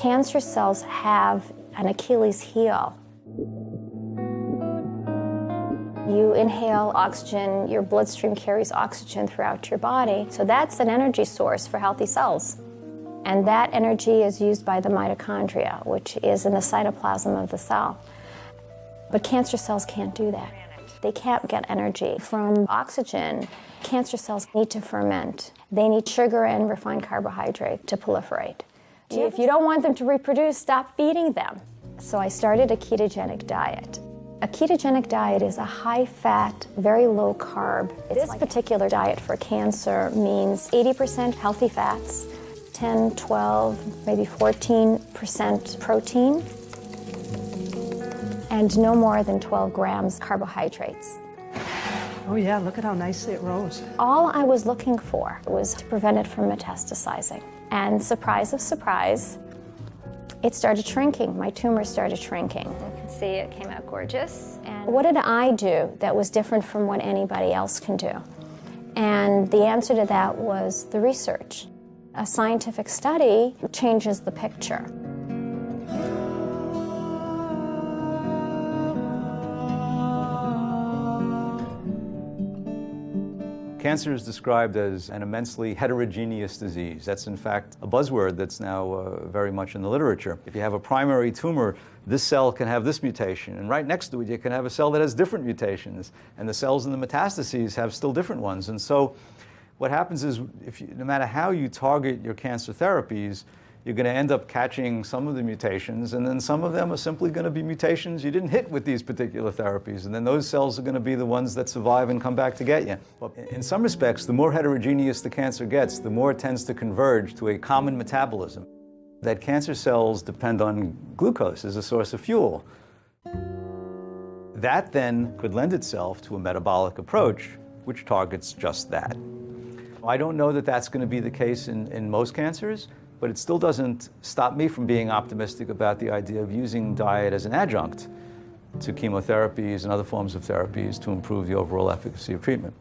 Cancer cells have an Achilles heel. You inhale oxygen, your bloodstream carries oxygen throughout your body, so that's an energy source for healthy cells. And that energy is used by the mitochondria, which is in the cytoplasm of the cell. But cancer cells can't do that. They can't get energy from oxygen. Cancer cells need to ferment. They need sugar and refined carbohydrate to proliferate. If you don't want them to reproduce, stop feeding them. So I started a ketogenic diet. A ketogenic diet is a high-fat, very low-carb. This particular diet for cancer means 80% healthy fats, 10, 12, maybe 14% protein, and no more than 12 grams carbohydrates. Oh yeah, look at how nicely it rose. All I was looking for was to prevent it from metastasizing. And surprise of surprise, it started shrinking. My tumor started shrinking. You can see it came out gorgeous. And what did I do that was different from what anybody else can do? And the answer to that was the research. A scientific study changes the picture. Cancer is described as an immensely heterogeneous disease. That's in fact a buzzword that's now very much in the literature. If you have a primary tumor, this cell can have this mutation, and right next to it you can have a cell that has different mutations, and the cells in the metastases have still different ones. And so what happens is, no matter how you target your cancer therapies, you're going to end up catching some of the mutations, and then some of them are simply going to be mutations you didn't hit with these particular therapies, and then those cells are going to be the ones that survive and come back to get you. But in some respects, the more heterogeneous the cancer gets, the more it tends to converge to a common metabolism. That cancer cells depend on glucose as a source of fuel. That then could lend itself to a metabolic approach which targets just that. I don't know that that's going to be the case in most cancers, but it still doesn't stop me from being optimistic about the idea of using diet as an adjunct to chemotherapies and other forms of therapies to improve the overall efficacy of treatment.